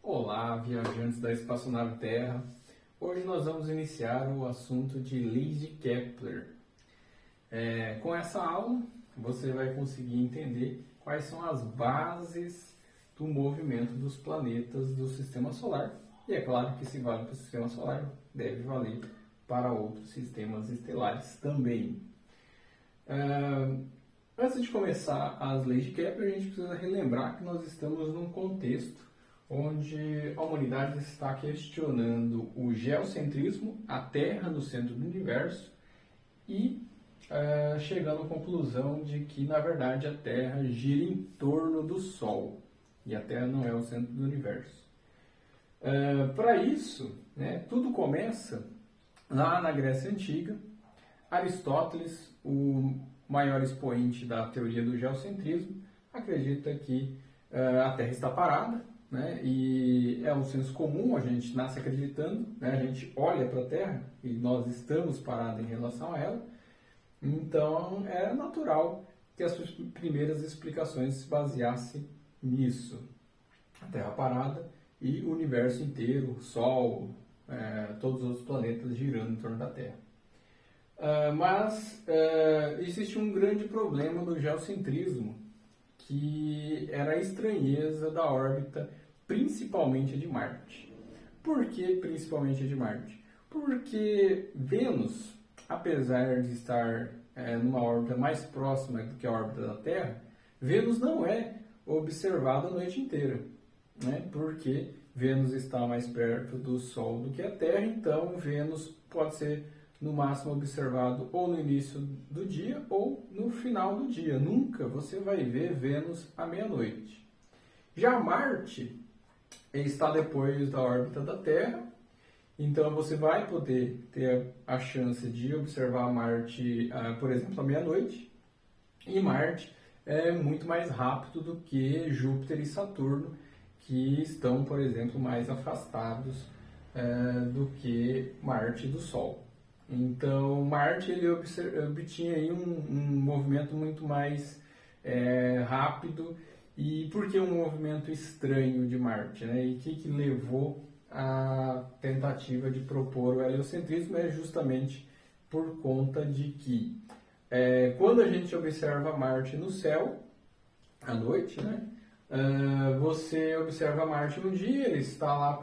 Olá, viajantes da espaçonave Terra. Hoje nós vamos iniciar o assunto de leis de Kepler. Com essa aula, você vai conseguir entender quais são as bases do movimento dos planetas do Sistema Solar. E é claro que se vale para o Sistema Solar, deve valer para outros sistemas estelares também. Antes de começar as leis de Kepler, a gente precisa relembrar que nós estamos num contexto onde a humanidade está questionando o geocentrismo, a Terra no centro do universo, e chegando à conclusão de que, na verdade, a Terra gira em torno do Sol, e a Terra não é o centro do universo. Para isso, tudo começa lá na Grécia Antiga. Aristóteles, o maior expoente da teoria do geocentrismo, acredita que a Terra está parada, e é um senso comum, a gente nasce acreditando, a gente olha para a Terra e nós estamos parados em relação a ela, então é natural que as suas primeiras explicações se baseassem nisso. A Terra parada e o universo inteiro, o Sol, todos os outros planetas girando em torno da Terra. Mas existe um grande problema do geocentrismo, que era a estranheza da órbita, principalmente de Marte. Por que principalmente de Marte? Porque Vênus, apesar de estar numa órbita mais próxima do que a órbita da Terra, Vênus não é observada a noite inteira, porque Vênus está mais perto do Sol do que a Terra, então Vênus pode ser no máximo observado ou no início do dia ou no final do dia. Nunca você vai ver Vênus à meia-noite. Já Marte está depois da órbita da Terra, então você vai poder ter a chance de observar Marte, por exemplo, à meia-noite. E Marte é muito mais rápido do que Júpiter e Saturno, que estão, por exemplo, mais afastados do que Marte do Sol. Então, Marte ele obtinha aí um movimento muito mais rápido. E por que um movimento estranho de Marte? E o que levou à tentativa de propor o heliocentrismo? É justamente por conta de que quando a gente observa Marte no céu, à noite, você observa Marte um dia, ele está lá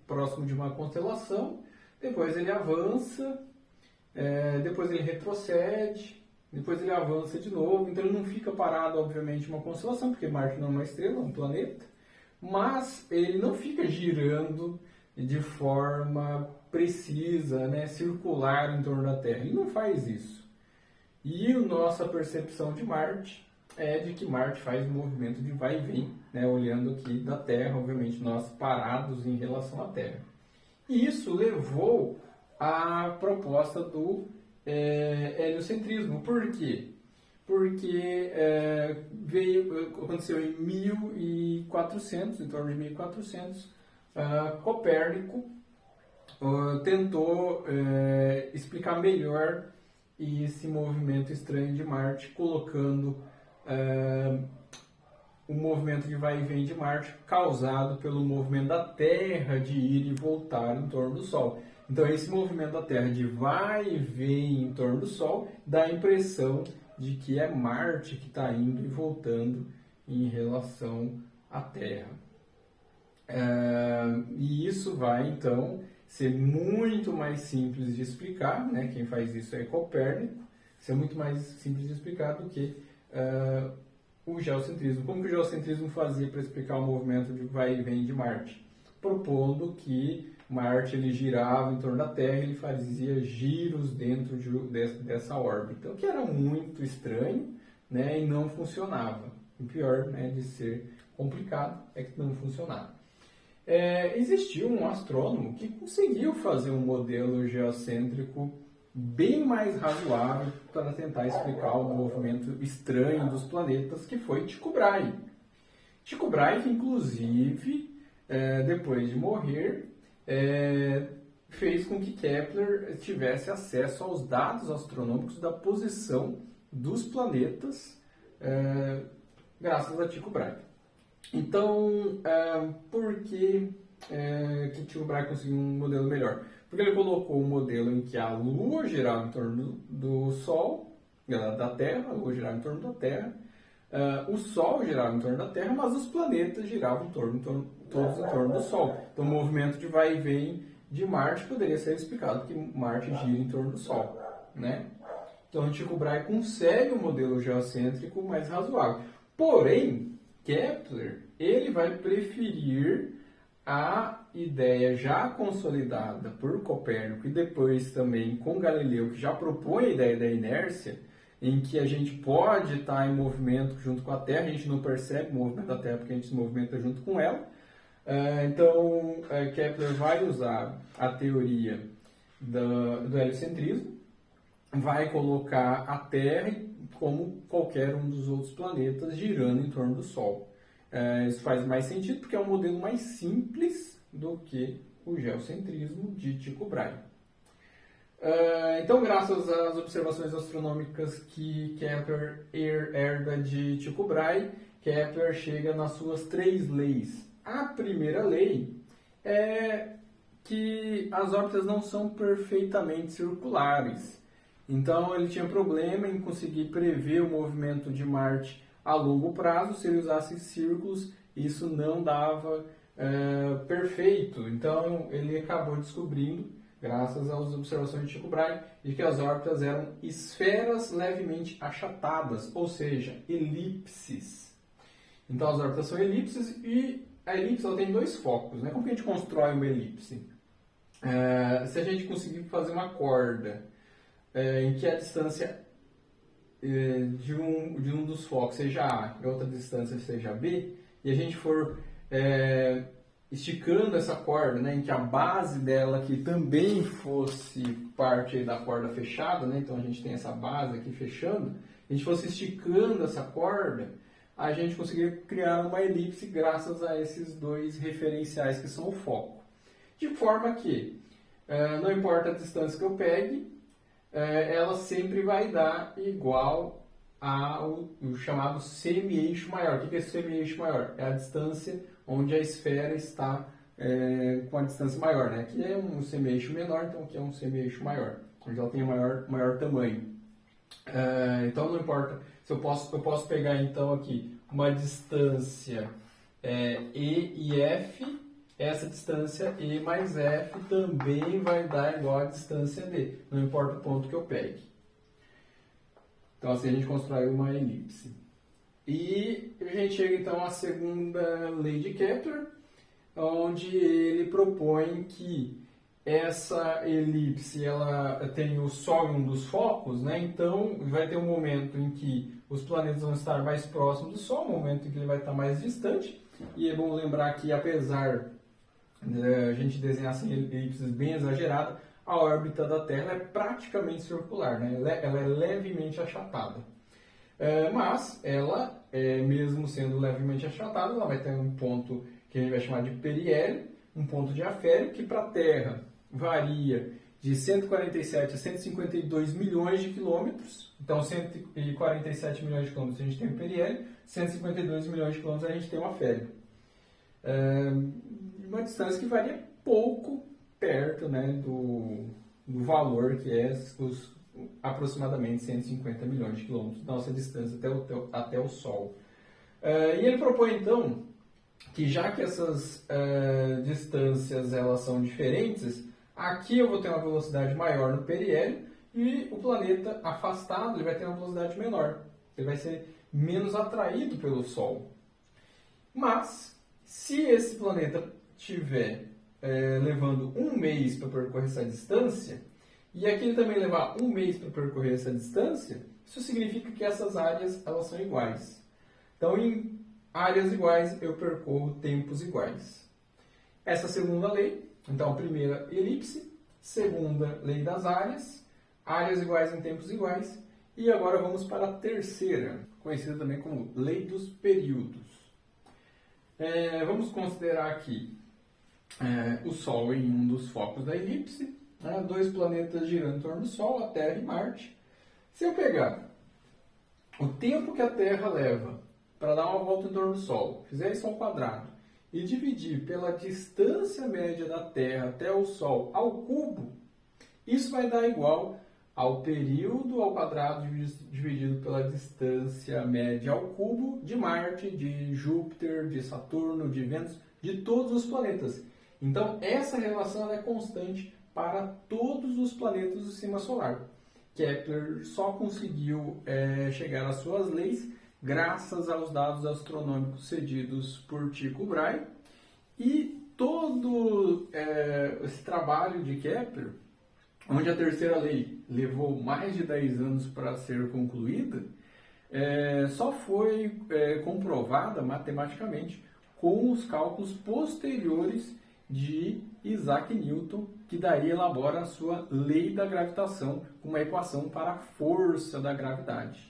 próximo de uma constelação, depois ele avança, depois ele retrocede, depois ele avança de novo, então ele não fica parado, obviamente, em uma constelação, porque Marte não é uma estrela, é um planeta, mas ele não fica girando de forma precisa, circular em torno da Terra. Ele não faz isso. E a nossa percepção de Marte é de que Marte faz um movimento de vai e vem, olhando aqui da Terra, obviamente nós parados em relação à Terra. E isso levou à proposta do heliocentrismo. Por quê? Porque aconteceu em 1400, em torno de 1400, Copérnico tentou explicar melhor esse movimento estranho de Marte, colocando o movimento de vai e vem de Marte causado pelo movimento da Terra de ir e voltar em torno do Sol. Então, esse movimento da Terra de vai e vem em torno do Sol dá a impressão de que é Marte que está indo e voltando em relação à Terra. E isso vai, então, ser muito mais simples de explicar, quem faz isso é Copérnico, ser muito mais simples de explicar do que o geocentrismo. Como que o geocentrismo fazia para explicar o movimento de vai e vem de Marte? Propondo que Marte ele girava em torno da Terra, ele fazia giros dentro dessa órbita, o que era muito estranho, e não funcionava. O pior de ser complicado é que não funcionava. Existiu um astrônomo que conseguiu fazer um modelo geocêntrico bem mais razoável para tentar explicar o movimento estranho dos planetas, que foi Tycho Brahe. Tycho Brahe, que inclusive, depois de morrer, fez com que Kepler tivesse acesso aos dados astronômicos da posição dos planetas, graças a Tycho Brahe. Então, por que Tycho Brahe conseguiu um modelo melhor? Porque ele colocou um modelo em que a Lua girava em torno do Sol, da Terra, a Lua girava em torno da Terra, o Sol girava em torno da Terra, mas os planetas giravam todos em torno do Sol. Então, o movimento de vai e vem de Marte poderia ser explicado porque Marte gira em torno do Sol, né? Então, Tycho Brahe consegue um modelo geocêntrico mais razoável. Porém, Kepler, ele vai preferir a ideia já consolidada por Copérnico e depois também com Galileu, que já propõe a ideia da inércia, em que a gente pode estar em movimento junto com a Terra, a gente não percebe o movimento da Terra porque a gente se movimenta junto com ela. Então, Kepler vai usar a teoria do heliocentrismo, vai colocar a Terra como qualquer um dos outros planetas girando em torno do Sol. Isso faz mais sentido porque é um modelo mais simples do que o geocentrismo de Tycho Brahe. Então, graças às observações astronômicas que Kepler herda de Tycho Brahe, Kepler chega nas suas 3 leis. A primeira lei é que as órbitas não são perfeitamente circulares. Então, ele tinha problema em conseguir prever o movimento de Marte a longo prazo. Se ele usasse círculos, isso não dava perfeito. Então, ele acabou descobrindo, graças às observações de Tycho Brahe, de que as órbitas eram esferas levemente achatadas, ou seja, elipses. Então, as órbitas são elipses e a elipse ela tem 2 focos, né? Como que a gente constrói uma elipse? Se a gente conseguir fazer uma corda em que a distância de um dos focos seja A e a outra distância seja B, e a gente for esticando essa corda, né, em que a base dela aqui também fosse parte da corda fechada, né, então a gente tem essa base aqui fechando, a gente fosse esticando essa corda, a gente conseguiria criar uma elipse graças a esses 2 referenciais que são o foco. De forma que, não importa a distância que eu pegue, ela sempre vai dar igual ao chamado semi-eixo maior. O que é esse semi-eixo maior? É a distância onde a esfera está com a distância maior, né? Aqui é um semi-eixo menor, então aqui é um semi-eixo maior, onde ela tem maior tamanho. Então não importa, se eu posso pegar então aqui uma distância E e F. Essa distância E mais F também vai dar igual à distância D, não importa o ponto que eu pegue. Então assim a gente constrói uma elipse. E a gente chega então à segunda lei de Kepler, onde ele propõe que essa elipse ela tem o Sol em um dos focos, né? Então vai ter um momento em que os planetas vão estar mais próximos do Sol, um momento em que ele vai estar mais distante. E é bom lembrar que apesar a gente desenhar assim elipses bem exageradas, a órbita da Terra é praticamente circular, né? Ela é levemente achatada. Mas ela, mesmo sendo levemente achatada, ela vai ter um ponto que a gente vai chamar de periélio, um ponto de afélio, que para a Terra varia de 147 a 152 milhões de quilômetros. Então, 147 milhões de quilômetros a gente tem o periélio, 152 milhões de quilômetros a gente tem o afélio. Uma distância que varia pouco perto, né, do valor que é os aproximadamente 150 milhões de quilômetros da nossa distância até o Sol. E ele propõe então que já que essas distâncias elas são diferentes, aqui eu vou ter uma velocidade maior no periélio e o planeta afastado ele vai ter uma velocidade menor. Ele vai ser menos atraído pelo Sol. Mas, se esse planeta estiver levando 1 mês para percorrer essa distância, e aqui ele também levar 1 mês para percorrer essa distância, isso significa que essas áreas elas são iguais. Então, em áreas iguais, eu percorro tempos iguais. Essa segunda lei, então, a primeira elipse, segunda lei das áreas iguais em tempos iguais, e agora vamos para a terceira, conhecida também como lei dos períodos. Vamos considerar aqui o Sol em um dos focos da elipse, 2 planetas girando em torno do Sol, a Terra e Marte. Se eu pegar o tempo que a Terra leva para dar uma volta em torno do Sol, fizer isso ao quadrado, e dividir pela distância média da Terra até o Sol ao cubo, isso vai dar igual ao período ao quadrado dividido pela distância média ao cubo de Marte, de Júpiter, de Saturno, de Vênus, de todos os planetas. Então, essa relação é constante para todos os planetas do Sistema Solar. Kepler só conseguiu chegar às suas leis graças aos dados astronômicos cedidos por Tycho Brahe, e todo esse trabalho de Kepler, onde a terceira lei levou mais de 10 anos para ser concluída, só foi comprovada matematicamente com os cálculos posteriores de Isaac Newton, que daí elabora a sua lei da gravitação, uma equação para a força da gravidade.